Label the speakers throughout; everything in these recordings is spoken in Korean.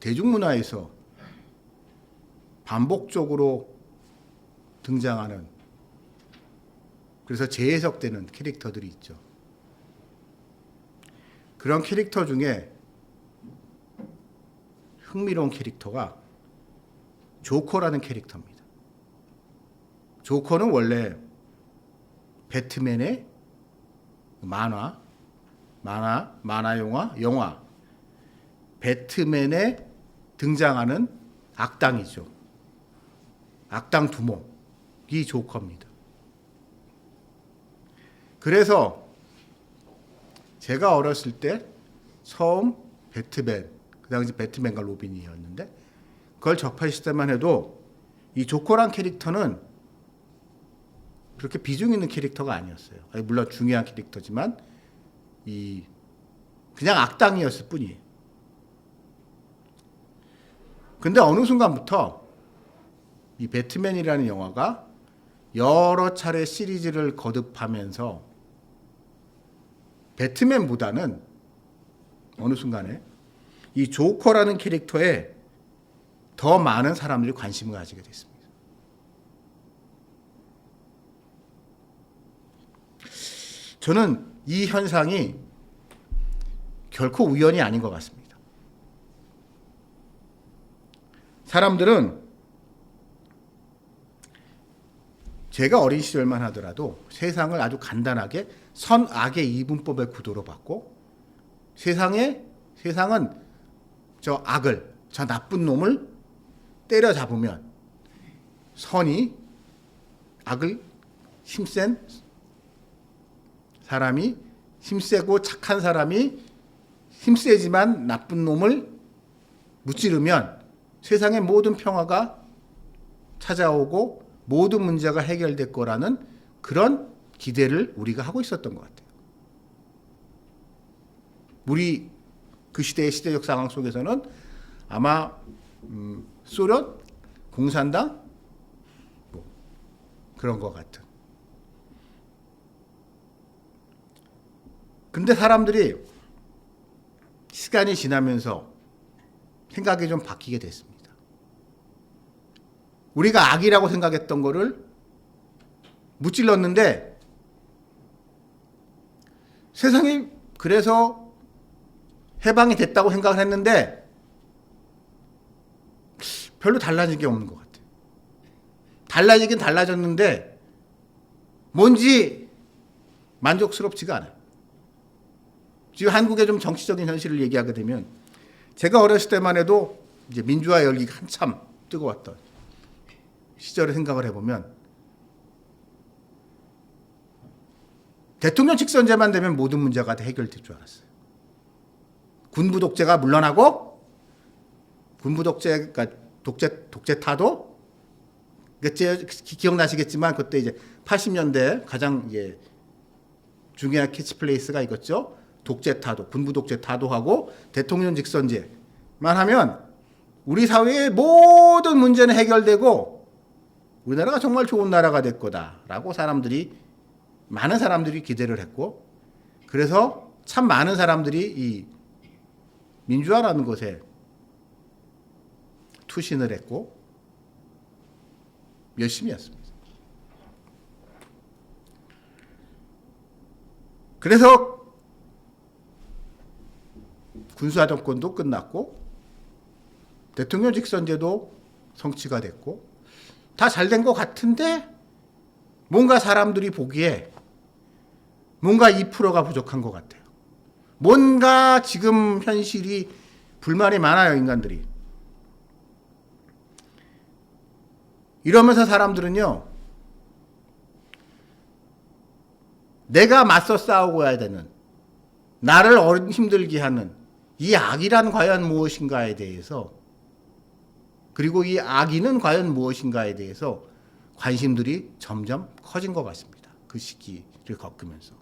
Speaker 1: 대중문화에서 반복적으로 등장하는, 그래서 재해석되는 캐릭터들이 있죠. 그런 캐릭터 중에 흥미로운 캐릭터가 조커라는 캐릭터입니다. 조커는 원래 배트맨의 영화 배트맨에 등장하는 악당이죠. 악당 두목이 조커입니다. 그래서 제가 어렸을 때 처음 배트맨, 그 당시 배트맨과 로빈이었는데 그걸 접했을 때만 해도 이 조커란 캐릭터는 그렇게 비중 있는 캐릭터가 아니었어요. 물론 중요한 캐릭터지만 그냥 악당이었을 뿐이에요. 근데 어느 순간부터 이 배트맨이라는 영화가 여러 차례 시리즈를 거듭하면서 배트맨보다는 어느 순간에 이 조커라는 캐릭터에 더 많은 사람들이 관심을 가지게 됐습니다. 저는 이 현상이 결코 우연이 아닌 것 같습니다. 사람들은 제가 어린 시절만 하더라도 세상을 아주 간단하게 선악의 이분법의 구도로 봤고, 세상은 저 나쁜 놈을 때려잡으면 선이, 악을 힘센 사람이, 힘세고 착한 사람이 힘세지만 나쁜 놈을 무찌르면 세상의 모든 평화가 찾아오고 모든 문제가 해결될 거라는 그런 기대를 우리가 하고 있었던 것 같아요. 우리 그 시대의 시대적 상황 속에서는 아마 소련, 공산당 그런 것 같은. 근데 사람들이 시간이 지나면서 생각이 좀 바뀌게 됐습니다. 우리가 악이라고 생각했던 거를 무찔렀는데 세상이 그래서 해방이 됐다고 생각을 했는데 별로 달라진 게 없는 것 같아요. 달라지긴 달라졌는데 뭔지 만족스럽지가 않아요. 지금 한국의 좀 정치적인 현실을 얘기하게 되면 제가 어렸을 때만 해도 이제 민주화 열기가 한참 뜨거웠던 시절을 생각을 해보면 대통령 직선제만 되면 모든 문제가 다 해결될 줄 알았어요. 군부 독재가 물러나고 군부 독재가 독재 타도 기억나시겠지만 그때 이제 80년대 가장 이제 중요한 캐치플레이스가 이거죠. 독재 타도, 군부 독재 타도하고 대통령 직선제만 하면 우리 사회의 모든 문제는 해결되고 우리나라가 정말 좋은 나라가 될 거다라고 많은 사람들이 기대를 했고, 그래서 참 많은 사람들이 이 민주화라는 것에 투신을 했고 열심히 했습니다. 그래서 군사정권도 끝났고 대통령 직선제도 성취가 됐고 다 잘 된 것 같은데 뭔가 사람들이 보기에 뭔가 2%가 부족한 것 같아요. 뭔가 지금 현실이 불만이 많아요, 인간들이. 이러면서 사람들은요, 내가 맞서 싸우고 해야 되는, 나를 힘들게 하는 이 악이란 과연 무엇인가에 대해서, 그리고 이 악인은 과연 무엇인가에 대해서 관심들이 점점 커진 것 같습니다. 그 시기를 겪으면서.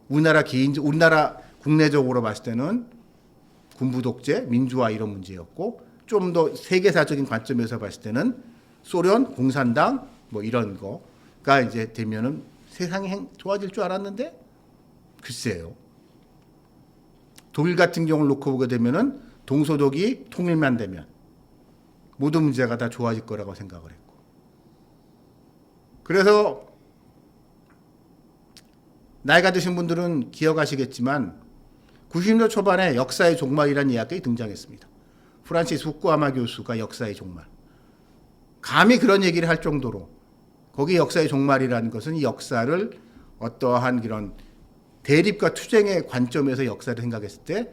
Speaker 1: 우리나라 국내적으로 봤을 때는 군부 독재, 민주화 이런 문제였고, 좀 더 세계사적인 관점에서 봤을 때는 소련, 공산당 뭐 이런 거가 이제 되면은 세상이 좋아질 줄 알았는데 글쎄요. 독일 같은 경우를 놓고 보게 되면은 동서독이 통일만 되면 모든 문제가 다 좋아질 거라고 생각을 했고, 그래서 나이가 드신 분들은 기억하시겠지만 90년대 초반에 역사의 종말이라는 이야기가 등장했습니다. 프란시스 후쿠야마 교수가 역사의 종말, 감히 그런 얘기를 할 정도로, 거기 역사의 종말이라는 것은 이 역사를 어떠한 그런 대립과 투쟁의 관점에서 역사를 생각했을 때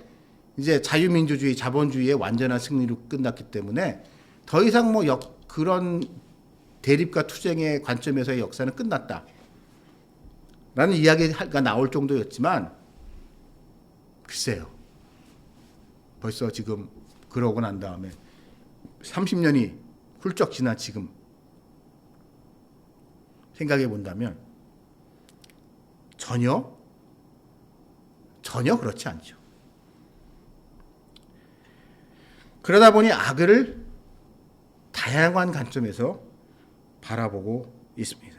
Speaker 1: 이제 자유민주주의, 자본주의의 완전한 승리로 끝났기 때문에 더 이상 뭐 그런 대립과 투쟁의 관점에서의 역사는 끝났다 라는 이야기가 나올 정도였지만, 글쎄요, 벌써 지금 그러고 난 다음에 30년이 훌쩍 지난 지금 생각해 본다면 전혀 그렇지 않죠. 그러다 보니 악을 다양한 관점에서 바라보고 있습니다.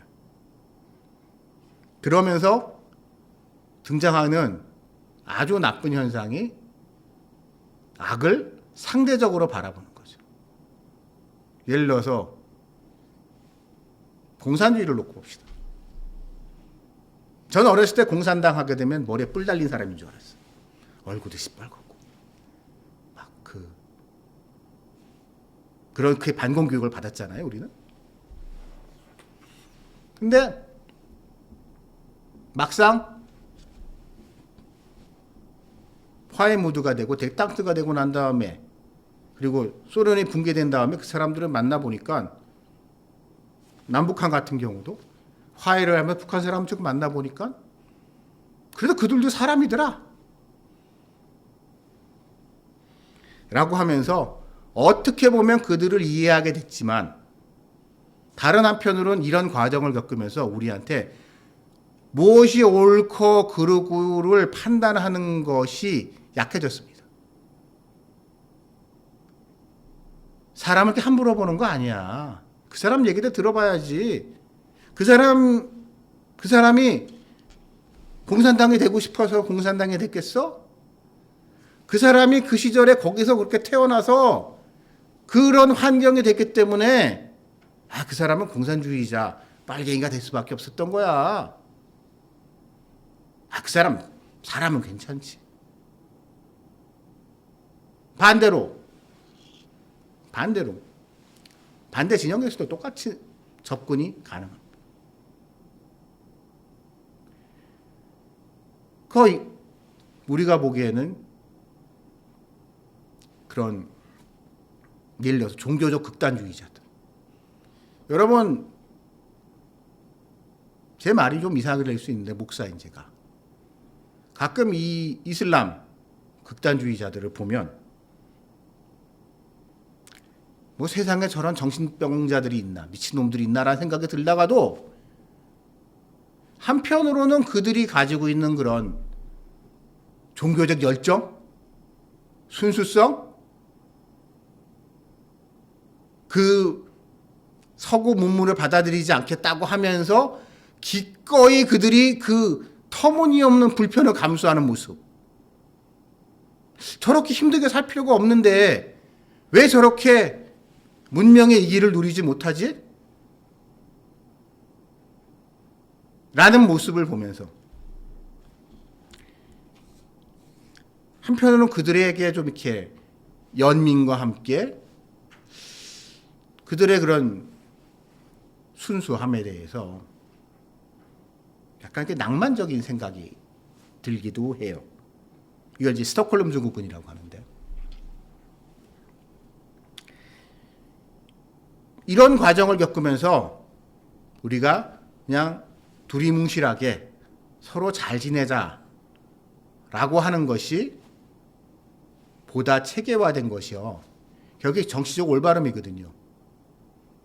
Speaker 1: 그러면서 등장하는 아주 나쁜 현상이 악을 상대적으로 바라보는 거죠. 예를 들어서 공산주의를 놓고 봅시다. 전 어렸을 때 공산당 하게 되면 머리에 뿔 달린 사람인 줄 알았어요. 얼굴도 시뻘겋고 막 그렇게 반공 교육을 받았잖아요, 우리는. 근데 막상 화해 무드가 되고 데탕트가 되고 난 다음에, 그리고 소련이 붕괴된 다음에 그 사람들을 만나보니까, 남북한 같은 경우도 화해를 하면 북한 사람 쭉 만나보니까 그래도 그들도 사람이더라 라고 하면서 어떻게 보면 그들을 이해하게 됐지만, 다른 한편으로는 이런 과정을 겪으면서 우리한테 무엇이 옳고 그르고를 판단하는 것이 약해졌습니다. 사람을 이렇게 함부로 보는 거 아니야. 그 사람 얘기도 들어봐야지. 그 사람이 공산당이 되고 싶어서 공산당이 됐겠어? 그 사람이 그 시절에 거기서 그렇게 태어나서 그런 환경이 됐기 때문에 그 사람은 공산주의자, 빨갱이가 될 수밖에 없었던 거야. 그 사람은 괜찮지. 반대로 반대 진영에서도 똑같이 접근이 가능합니다. 거의 우리가 보기에는 그런, 예를 들어서 종교적 극단주의자들. 여러분, 제 말이 좀 이상하게 될 수 있는데, 목사인 제가 가끔 이 이슬람 극단주의자들을 보면 뭐 세상에 저런 정신병자들이 있나, 미친놈들이 있나라는 생각이 들다가도 한편으로는 그들이 가지고 있는 그런 종교적 열정, 순수성, 그 서구 문물을 받아들이지 않겠다고 하면서 기꺼이 그들이 그 터무니없는 불편을 감수하는 모습. 저렇게 힘들게 살 필요가 없는데 왜 저렇게 문명의 이기를 누리지 못하지? 라는 모습을 보면서 한편으로는 그들에게 좀 이렇게 연민과 함께 그들의 그런 순수함에 대해서 약간 이렇게 낭만적인 생각이 들기도 해요. 이걸 이제 스톡홀름 증후군이라고 하는데, 이런 과정을 겪으면서 우리가 그냥 두리뭉실하게 서로 잘 지내자라고 하는 것이 보다 체계화된 것이요, 결국 정치적 올바름이거든요.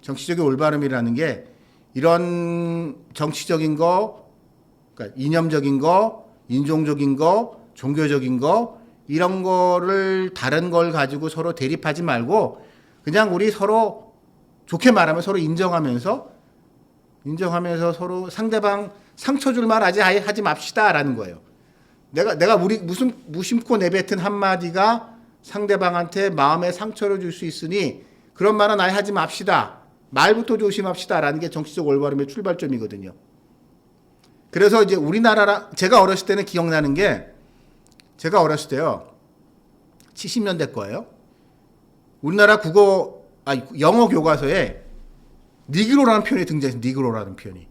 Speaker 1: 정치적인 올바름이라는 게 이런 정치적인 거, 그러니까 이념적인 거, 인종적인 거, 종교적인 거, 이런 거를 다른 걸 가지고 서로 대립하지 말고 그냥 우리 서로 좋게 말하면 서로 인정하면서 서로 상대방 상처 줄 말 하지 맙시다라는 거예요. 내가 무심코 내뱉은 한마디가 상대방한테 마음에 상처를 줄 수 있으니 그런 말은 아예 하지 맙시다. 말부터 조심합시다라는 게 정치적 올바름의 출발점이거든요. 그래서 이제 우리나라라 제가 어렸을 때는 기억나는 게 제가 어렸을 때요. 70년대 거예요. 우리나라 영어 교과서에 니그로라는 표현이 등장해서 니그로라는 표현이.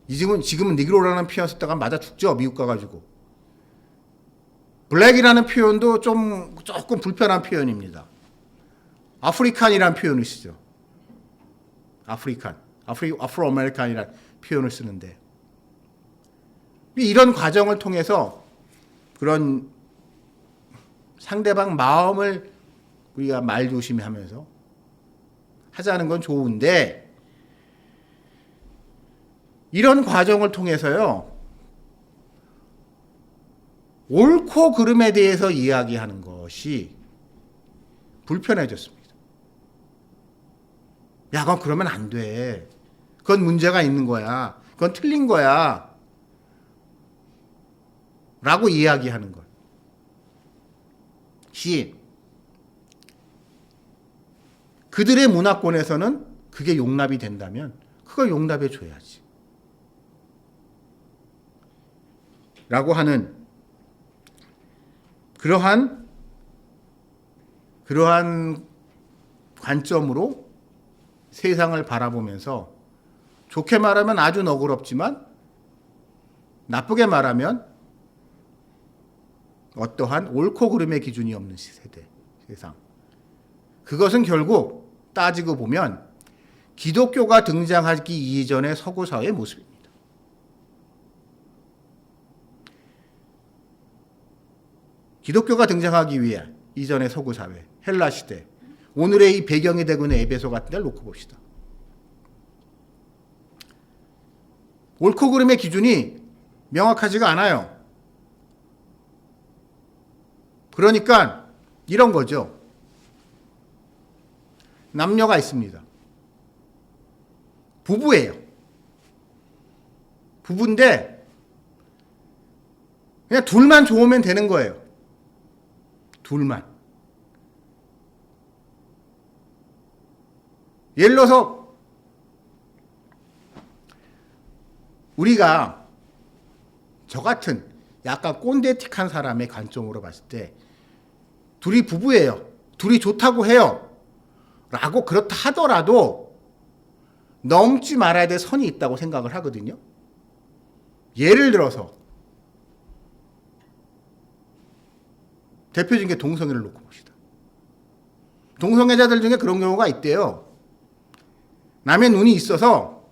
Speaker 1: 지금은 니그로라는 표현 썼다가 맞아 죽죠. 미국 가가지고. 블랙이라는 표현도 조금 불편한 표현입니다. 아프리칸이라는 표현을 쓰죠. 아프로 아메리칸이라는 표현을 쓰는데 이런 과정을 통해서 그런 상대방 마음을 우리가 말조심하면서 하자는 건 좋은데 이런 과정을 통해서요. 옳고 그름에 대해서 이야기하는 것이 불편해졌습니다. 야, 그건 그러면 안 돼. 그건 문제가 있는 거야. 그건 틀린 거야. 라고 이야기하는 것이 그들의 문화권에서는 그게 용납이 된다면 그걸 용납해 줘야지. 라고 하는 그러한 관점으로 세상을 바라보면서 좋게 말하면 아주 너그럽지만 나쁘게 말하면 어떠한 옳고 그름의 기준이 없는 세상. 그것은 결국 따지고 보면 기독교가 등장하기 이전의 서구 사회의 모습입니다. 기독교가 등장하기 위해 이전의 서구 사회, 헬라 시대, 오늘의 이 배경이 되고 있는 에베소 같은 데를 놓고 봅시다. 옳고 그름의 기준이 명확하지가 않아요. 그러니까 이런 거죠. 남녀가 있습니다. 부부예요. 부부인데 그냥 둘만 좋으면 되는 거예요. 둘만. 예를 들어서 우리가 저 같은 약간 꼰대틱한 사람의 관점으로 봤을 때 둘이 부부예요. 둘이 좋다고 해요. 라고 그렇다 하더라도 넘지 말아야 될 선이 있다고 생각을 하거든요. 예를 들어서 대표적인 게 동성애를 놓고 봅시다. 동성애자들 중에 그런 경우가 있대요. 남의 눈이 있어서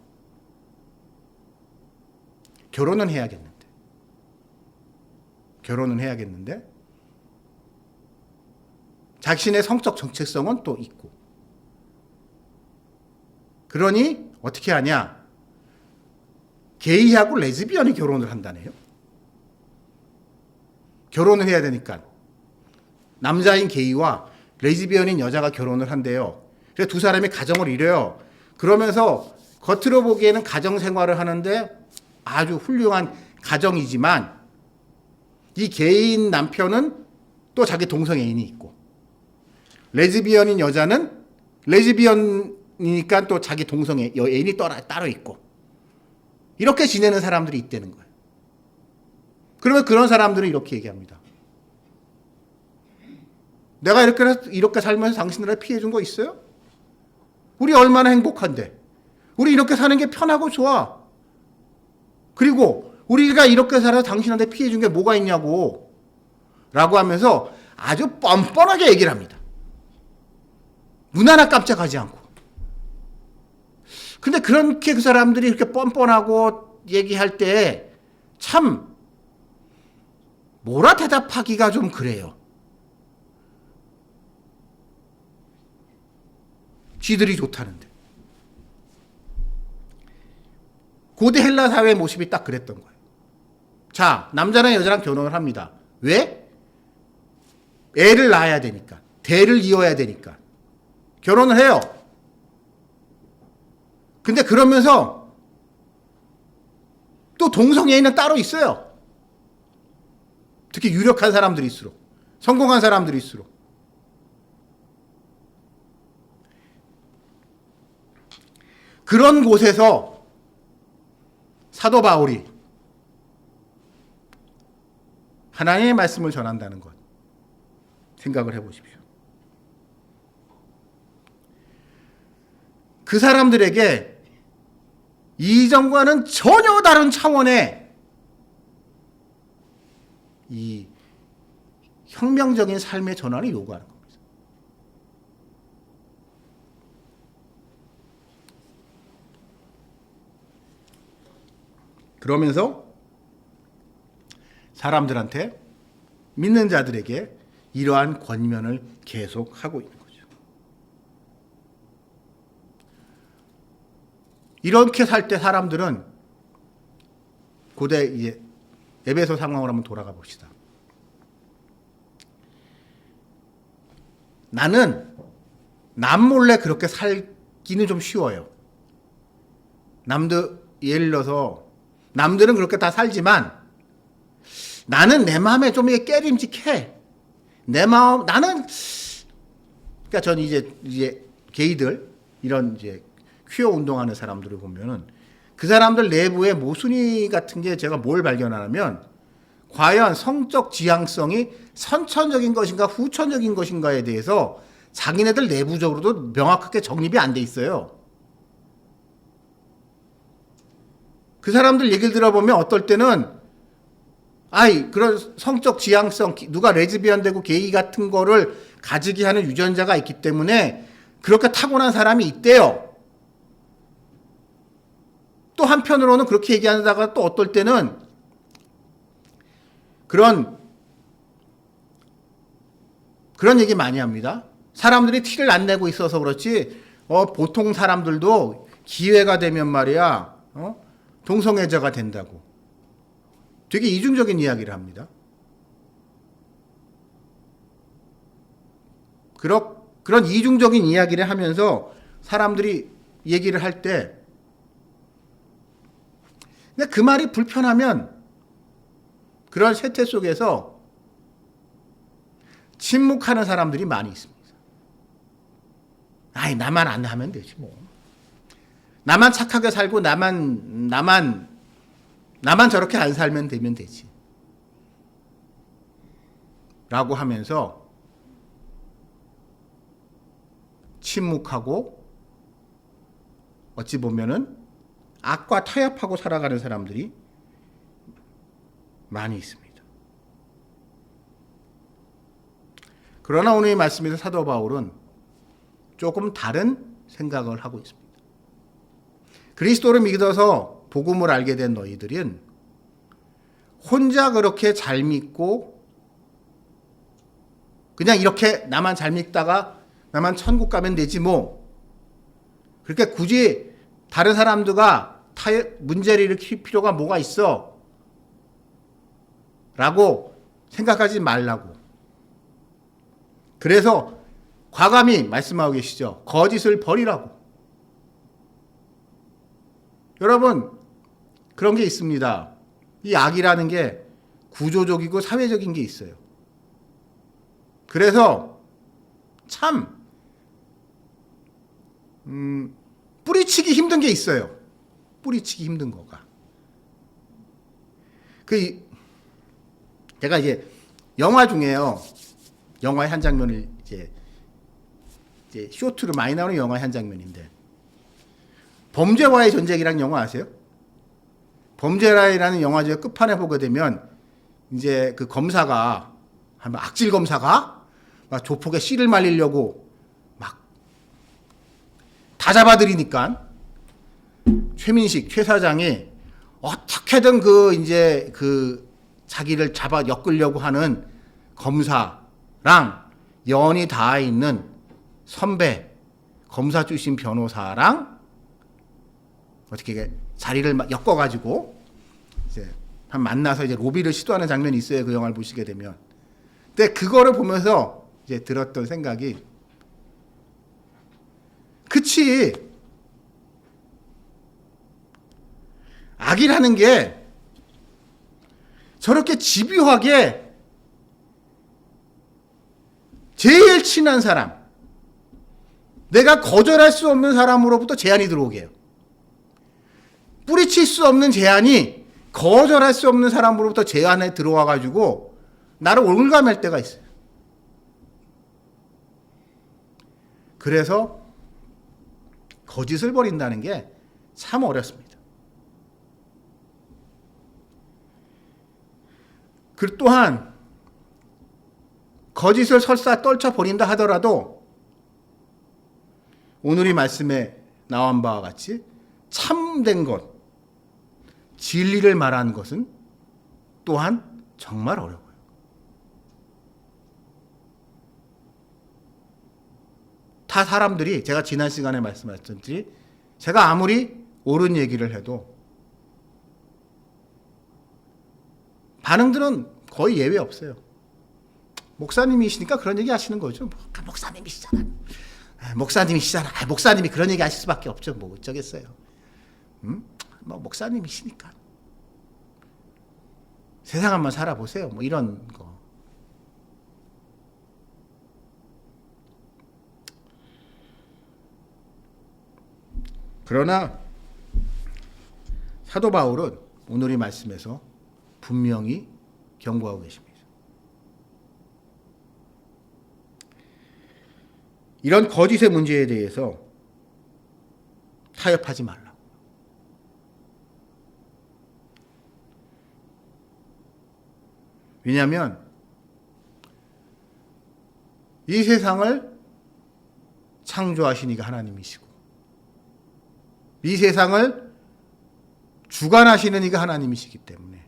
Speaker 1: 결혼은 해야겠는데 자신의 성적 정체성은 또 있고 그러니 어떻게 하냐? 게이하고 레즈비언이 결혼을 한다네요. 결혼을 해야 되니까 남자인 게이와 레즈비언인 여자가 결혼을 한대요. 그래서 두 사람이 가정을 이뤄요. 그러면서 겉으로 보기에는 가정 생활을 하는데 아주 훌륭한 가정이지만 이 게이인 남편은 또 자기 동성애인이 있고 레즈비언인 여자는 레즈비언이니까 또 자기 동성애 애인이 따로 있고 이렇게 지내는 사람들이 있다는 거예요. 그러면 그런 사람들은 이렇게 얘기합니다. 내가 이렇게 살면서 당신들한테 피해 준 거 있어요? 우리 얼마나 행복한데. 우리 이렇게 사는 게 편하고 좋아. 그리고 우리가 이렇게 살아서 당신한테 피해 준 게 뭐가 있냐고. 라고 하면서 아주 뻔뻔하게 얘기를 합니다. 눈 하나 깜짝하지 않고. 근데 그렇게 그 사람들이 이렇게 뻔뻔하고 얘기할 때 참 뭐라 대답하기가 좀 그래요. 쥐들이 좋다는데. 고대 헬라 사회의 모습이 딱 그랬던 거예요. 자, 남자랑 여자랑 결혼을 합니다. 왜? 애를 낳아야 되니까. 대를 이어야 되니까. 결혼을 해요. 근데 그러면서 또 동성애인은 따로 있어요. 특히 유력한 사람들일수록. 성공한 사람들일수록. 그런 곳에서 사도 바울이 하나님의 말씀을 전한다는 것 생각을 해보십시오. 그 사람들에게 이전과는 전혀 다른 차원의 이 혁명적인 삶의 전환을 요구하는 겁니다. 그러면서 사람들한테, 믿는 자들에게 이러한 권면을 계속하고 있는 거죠. 이렇게 살 때 사람들은, 고대 이제 에베소 상황으로 한번 돌아가 봅시다. 나는 남 몰래 그렇게 살기는 좀 쉬워요. 예를 들어서 남들은 그렇게 다 살지만 나는 내 마음에 좀 깨림직해. 내 마음, 나는, 그러니까 저는 이제 게이들, 이런 이제 퀴어 운동하는 사람들을 보면은 그 사람들 내부의 모순이 같은 게 제가 뭘 발견하냐면, 과연 성적 지향성이 선천적인 것인가 후천적인 것인가에 대해서 자기네들 내부적으로도 명확하게 정립이 안 돼 있어요. 그 사람들 얘기를 들어보면 어떨 때는 그런 성적 지향성, 누가 레즈비언 되고 게이 같은 거를 가지게 하는 유전자가 있기 때문에 그렇게 타고난 사람이 있대요. 또 한편으로는 그렇게 얘기하다가 또 어떨 때는 그런 얘기 많이 합니다. 사람들이 티를 안 내고 있어서 그렇지, 보통 사람들도 기회가 되면 말이야, 동성애자가 된다고. 되게 이중적인 이야기를 합니다. 그런 이중적인 이야기를 하면서 사람들이 얘기를 할 때, 근데 그 말이 불편하면 그런 세태 속에서 침묵하는 사람들이 많이 있습니다. 나만 안 하면 되지 뭐. 나만 착하게 살고 나만 저렇게 안 살면 되면 되지. 라고 하면서 침묵하고 어찌 보면은 악과 타협하고 살아가는 사람들이 많이 있습니다. 그러나 오늘 이 말씀에서 사도 바울은 조금 다른 생각을 하고 있습니다. 그리스도를 믿어서 복음을 알게 된 너희들은 혼자 그렇게 잘 믿고 그냥 이렇게 나만 잘 믿다가 나만 천국 가면 되지 뭐, 그렇게 굳이 다른 사람들과 문제를 일으킬 필요가 뭐가 있어? 라고 생각하지 말라고. 그래서 과감히 말씀하고 계시죠. 거짓을 버리라고. 여러분, 그런 게 있습니다. 이 악이라는 게 구조적이고 사회적인 게 있어요. 그래서 참 뿌리치기 힘든 게 있어요. 뿌리치기 힘든 거가. 제가 이제 영화 중에요. 영화의 한 장면을 이제 쇼트로 많이 나오는 영화의 한 장면인데, 범죄와의 전쟁이라는 영화 아세요? 범죄라는 영화 중에 끝판에 보게 되면 이제 그 검사가, 악질 검사가 막 조폭에 씨를 말리려고 막 다 잡아들이니까 최민식 최 사장이 어떻게든 자기를 잡아 엮으려고 하는 검사랑 연이 닿아 있는 선배 검사 출신 변호사랑 어떻게 자리를 막 엮어가지고 이제 만나서 이제 로비를 시도하는 장면이 있어요. 그 영화를 보시게 되면. 근데 그거를 보면서 이제 들었던 생각이, 그치, 악이라는 게 저렇게 집요하게 제일 친한 사람, 내가 거절할 수 없는 사람으로부터 제안이 들어오게 해요. 뿌리칠 수 없는 제안이 거절할 수 없는 사람으로부터 제안에 들어와가지고 나를 올감할 때가 있어요. 그래서 거짓을 버린다는 게 참 어렵습니다. 그 또한 거짓을 설사 떨쳐버린다 하더라도 오늘 이 말씀에 나온 바와 같이 참된 것, 진리를 말하는 것은 또한 정말 어려워요. 다 사람들이, 제가 지난 시간에 말씀하셨듯이 제가 아무리 옳은 얘기를 해도 반응들은 거의 예외 없어요. 목사님이시니까 그런 얘기 하시는 거죠. 목사님이시잖아. 목사님이시잖아. 목사님이 그런 얘기 하실 수밖에 없죠. 뭐 어쩌겠어요. 뭐 목사님이시니까. 세상 한번 살아보세요. 뭐 이런 거. 그러나 사도 바울은 오늘 이 말씀에서 분명히 경고하고 계십니다. 이런 거짓의 문제에 대해서 타협하지 말라고. 왜냐하면 이 세상을 창조하신 이가 하나님이시고 이 세상을 주관하시는 이가 하나님이시기 때문에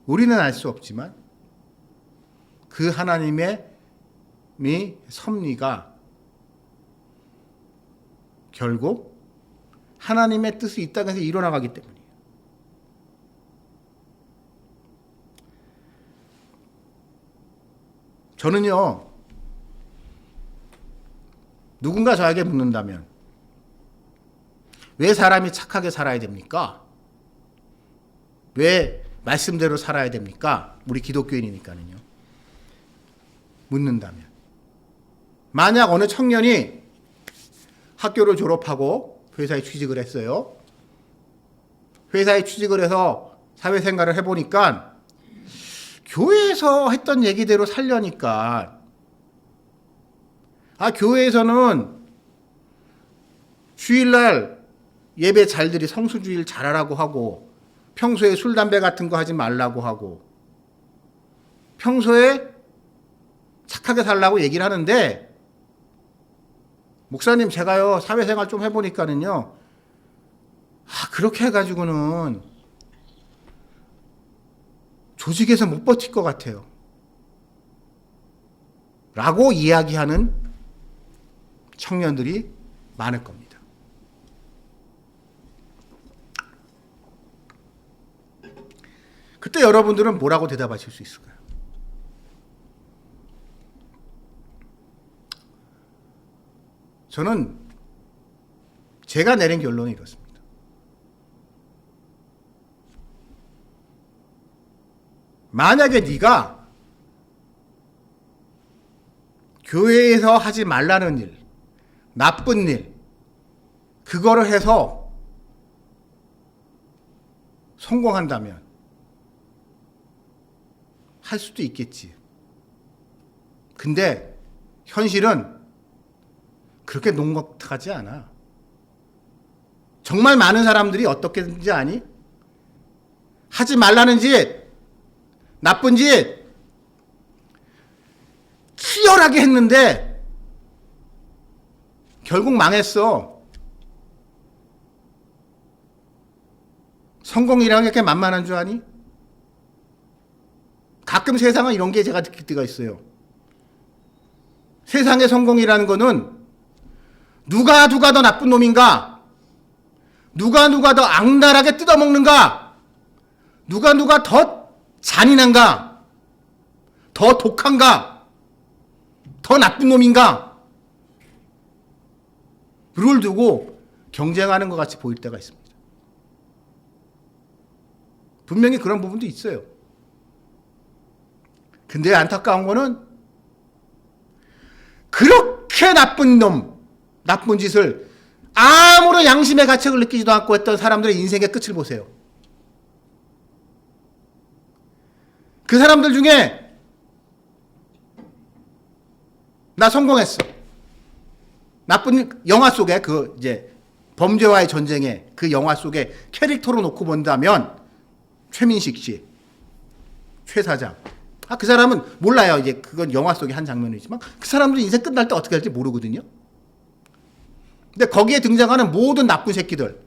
Speaker 1: 우리는 알 수 없지만 그 하나님의 섭리가 결국 하나님의 뜻이 이 땅에서 일어나가기 때문이에요. 저는요, 누군가 저에게 묻는다면 왜 사람이 착하게 살아야 됩니까? 왜 말씀대로 살아야 됩니까? 우리 기독교인이니까는요. 묻는다면 만약 어느 청년이 학교를 졸업하고 회사에 취직을 했어요. 회사에 취직을 해서 사회생활을 해보니까 교회에서 했던 얘기대로 살려니까 교회에서는 주일날 예배 잘들이 성수주일 잘하라고 하고 평소에 술, 담배 같은 거 하지 말라고 하고 평소에 착하게 살라고 얘기를 하는데 목사님 제가요 사회생활 좀 해보니까는요 그렇게 해가지고는 조직에서 못 버틸 것 같아요 라고 이야기하는 청년들이 많을 겁니다. 그때 여러분들은 뭐라고 대답하실 수 있을까요? 저는 제가 내린 결론은 이렇습니다. 만약에 네가 교회에서 하지 말라는 일, 나쁜 일, 그거를 해서 성공한다면 할 수도 있겠지. 근데 현실은 그렇게 녹록하지 않아. 정말 많은 사람들이 어떻게든지 아니? 하지 말라는 짓, 나쁜 짓 치열하게 했는데 결국 망했어. 성공이라는 게 그렇게 만만한 줄 아니? 가끔 세상은 이런 게 제가 느낄 때가 있어요. 세상의 성공이라는 거는 누가 더 나쁜 놈인가? 누가 더 악랄하게 뜯어먹는가? 누가 더 잔인한가? 더 독한가? 더 나쁜 놈인가? 를 두고 경쟁하는 것 같이 보일 때가 있습니다. 분명히 그런 부분도 있어요. 근데 안타까운 거는 그렇게 나쁜 놈, 나쁜 짓을 아무런 양심의 가책을 느끼지도 않고 했던 사람들의 인생의 끝을 보세요. 그 사람들 중에 나 성공했어. 나쁜 영화 속에 그 이제 범죄와의 전쟁에 그 영화 속에 캐릭터로 놓고 본다면 최민식 씨, 최 사장. 그 사람은 몰라요. 이제 그건 영화 속의 한 장면이지만 그 사람들이 인생 끝날 때 어떻게 할지 모르거든요. 근데 거기에 등장하는 모든 나쁜 새끼들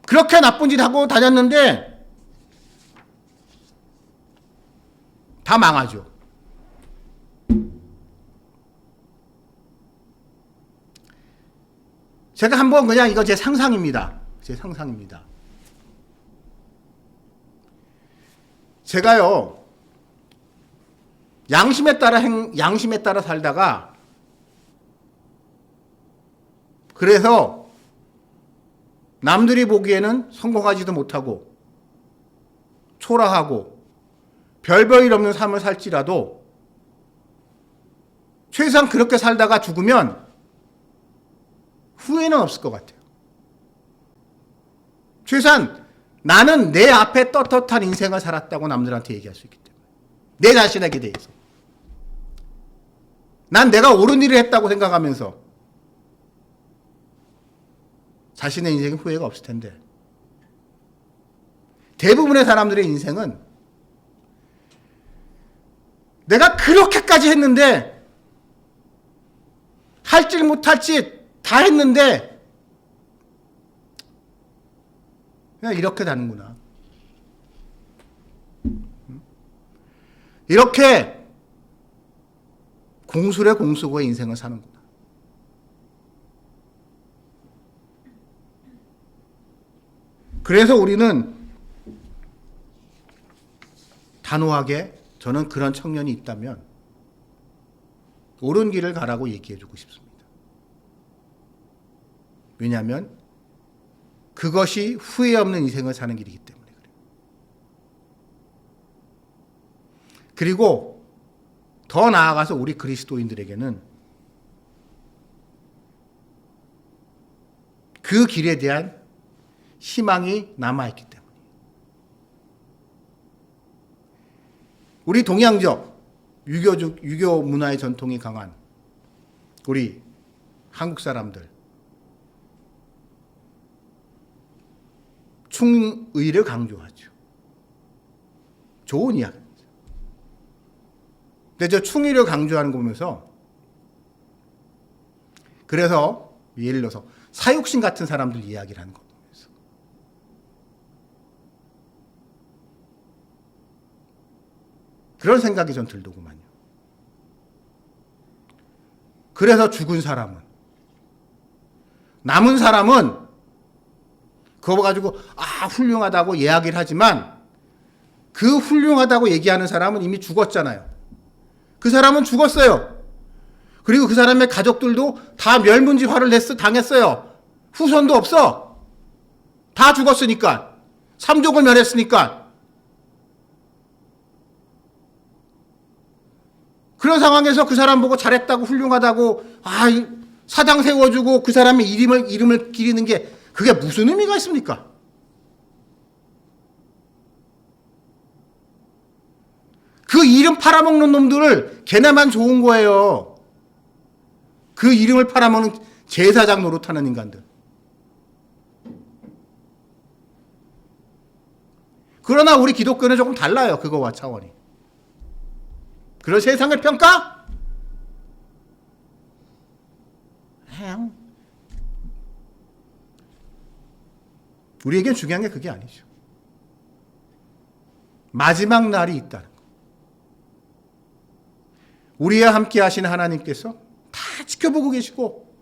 Speaker 1: 그렇게 나쁜 짓 하고 다녔는데 다 망하죠. 제가 한번 그냥 이거 제 상상입니다. 제 상상입니다. 제가요, 양심에 따라 살다가, 그래서 남들이 보기에는 성공하지도 못하고, 초라하고, 별별 없는 삶을 살지라도, 최소한 그렇게 살다가 죽으면 후회는 없을 것 같아요. 최소한 나는 내 앞에 떳떳한 인생을 살았다고 남들한테 얘기할 수 있기 때문에. 내 자신에게 대해서. 난 내가 옳은 일을 했다고 생각하면서 자신의 인생에 후회가 없을 텐데. 대부분의 사람들의 인생은 내가 그렇게까지 했는데 할 질 못할 짓 다 했는데 그냥 이렇게 다는구나. 이렇게 공술의 공수고의 인생을 사는구나. 그래서 우리는 단호하게 저는 그런 청년이 있다면 옳은 길을 가라고 얘기해주고 싶습니다. 왜냐하면 그것이 후회 없는 인생을 사는 길이기 때문에 그래요. 그리고 더 나아가서 우리 그리스도인들에게는 그 길에 대한 희망이 남아있기 때문에. 우리 동양적 유교 문화의 전통이 강한 우리 한국 사람들, 충의를 강조하죠. 좋은 이야기입니다. 근데 저 충의를 강조하는 거 보면서, 그래서 예를 들어서 사육신 같은 사람들 이야기를 하는 거 보면서 그런 생각이 전 들더구만요. 그래서 죽은 사람은, 남은 사람은 그거 가지고 훌륭하다고 이야기를 하지만 그 훌륭하다고 얘기하는 사람은 이미 죽었잖아요. 그 사람은 죽었어요. 그리고 그 사람의 가족들도 다 멸문지화를 당했어요. 후손도 없어. 다 죽었으니까. 삼족을 멸했으니까. 그런 상황에서 그 사람 보고 잘했다고 훌륭하다고 사당 세워주고 그 사람의 이름을 기리는 게 그게 무슨 의미가 있습니까? 그 이름 팔아먹는 놈들을 걔네만 좋은 거예요. 그 이름을 팔아먹는 제사장 노릇하는 인간들. 그러나 우리 기독교는 조금 달라요. 그거와 차원이. 그런 세상을 평가? 우리에겐 중요한 게 그게 아니죠. 마지막 날이 있다는 거. 우리와 함께 하신 하나님께서 다 지켜보고 계시고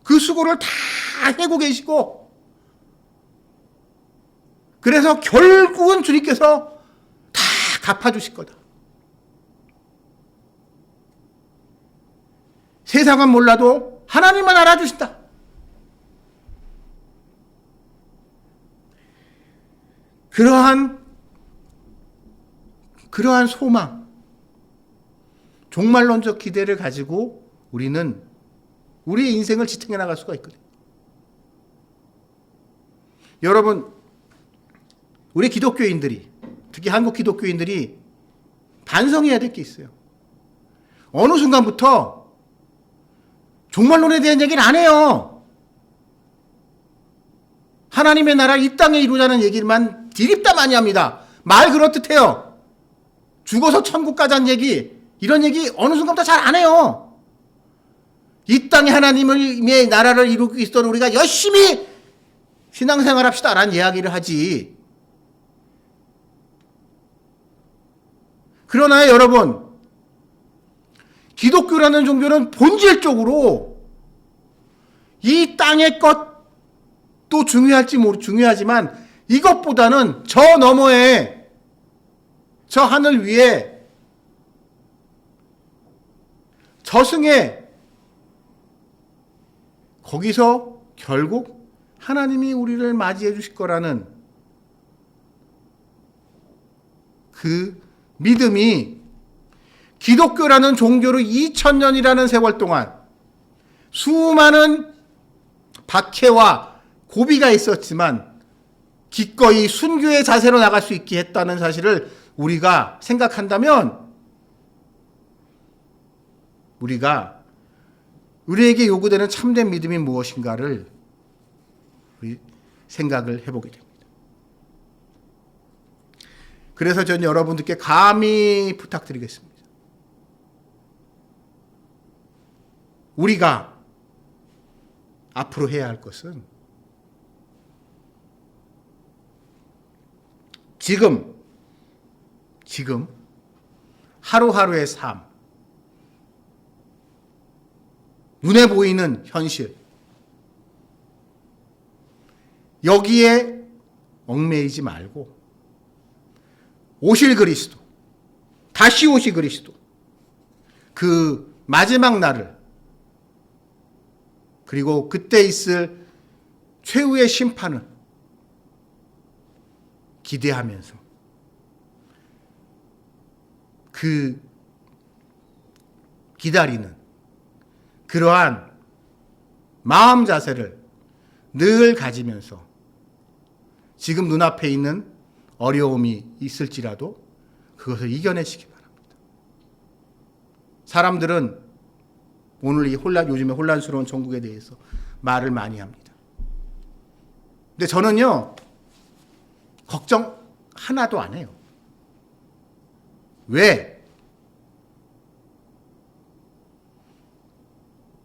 Speaker 1: 그 수고를 다 해고 계시고 그래서 결국은 주님께서 다 갚아주실 거다. 세상은 몰라도 하나님만 알아주신다. 그러한 그러한 소망, 종말론적 기대를 가지고 우리는 우리의 인생을 지탱해 나갈 수가 있거든요. 여러분, 우리 기독교인들이, 특히 한국 기독교인들이 반성해야 될 게 있어요. 어느 순간부터 종말론에 대한 얘기를 안 해요. 하나님의 나라 이 땅에 이루자는 얘기만 디립다 많이 합니다. 말 그렇듯해요. 죽어서 천국 가자는 얘기, 이런 얘기 어느 순간부터 잘 안 해요. 이 땅에 하나님의 나라를 이루기 위해서 우리가 열심히 신앙생활 합시다 라는 이야기를 하지. 그러나 여러분, 기독교라는 종교는 본질적으로 이 땅의 것도 중요하지만 이것보다는 저 너머에, 저 하늘 위에, 저승에, 거기서 결국 하나님이 우리를 맞이해 주실 거라는 그 믿음이 기독교라는 종교로 2000년이라는 세월 동안 수많은 박해와 고비가 있었지만 기꺼이 순교의 자세로 나갈 수 있게 했다는 사실을 우리가 생각한다면 우리에게 요구되는 참된 믿음이 무엇인가를 우리 생각을 해보게 됩니다. 그래서 저는 여러분들께 감히 부탁드리겠습니다. 우리가 앞으로 해야 할 것은 지금 하루하루의 삶, 눈에 보이는 현실, 여기에 얽매이지 말고 오실 그리스도, 다시 오실 그리스도, 그 마지막 날을, 그리고 그때 있을 최후의 심판을 기대하면서 그 기다리는 그러한 마음 자세를 늘 가지면서 지금 눈앞에 있는 어려움이 있을지라도 그것을 이겨내시기 바랍니다. 사람들은 오늘 요즘에 혼란스러운 전국에 대해서 말을 많이 합니다. 근데 저는요, 걱정 하나도 안 해요. 왜?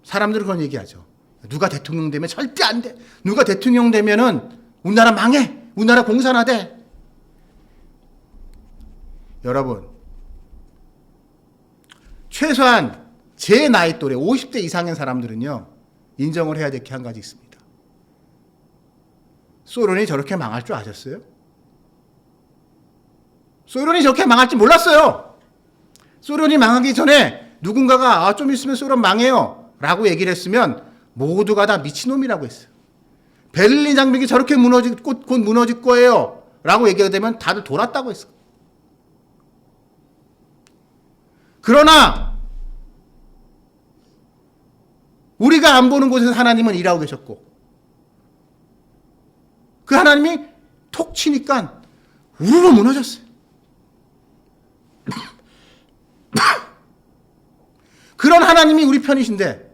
Speaker 1: 사람들은 그런 얘기하죠. 누가 대통령 되면 절대 안 돼. 누가 대통령 되면은 우리나라 망해. 우리나라 공산화돼. 여러분, 최소한 제 나이 또래 50대 이상의 사람들은요, 인정을 해야 될 게 한 가지 있습니다. 소련이 저렇게 망할 줄 아셨어요? 소련이 저렇게 망할 줄 몰랐어요. 소련이 망하기 전에 누군가가 좀 있으면 소련 망해요 라고 얘기를 했으면 모두가 다 미친놈이라고 했어요. 베를린 장벽이 저렇게 곧 무너질 거예요 라고 얘기가 되면 다들 돌았다고 했어요. 그러나 우리가 안 보는 곳에서 하나님은 일하고 계셨고, 그 하나님이 톡 치니까 우르르 무너졌어요. 그런 하나님이 우리 편이신데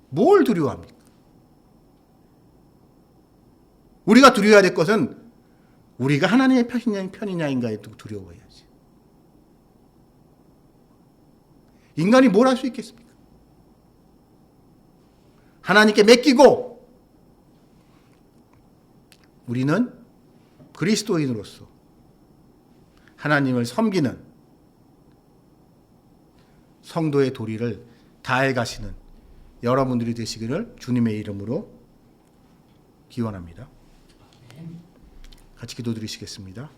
Speaker 1: 뭘 두려워합니까? 우리가 두려워해야 될 것은 우리가 하나님의 편이냐인가에 두려워해야지. 인간이 뭘 할 수 있겠습니까? 하나님께 맡기고 우리는 그리스도인으로서 하나님을 섬기는 성도의 도리를 다해 가시는 여러분들이 되시기를 주님의 이름으로 기원합니다. 같이 기도드리시겠습니다.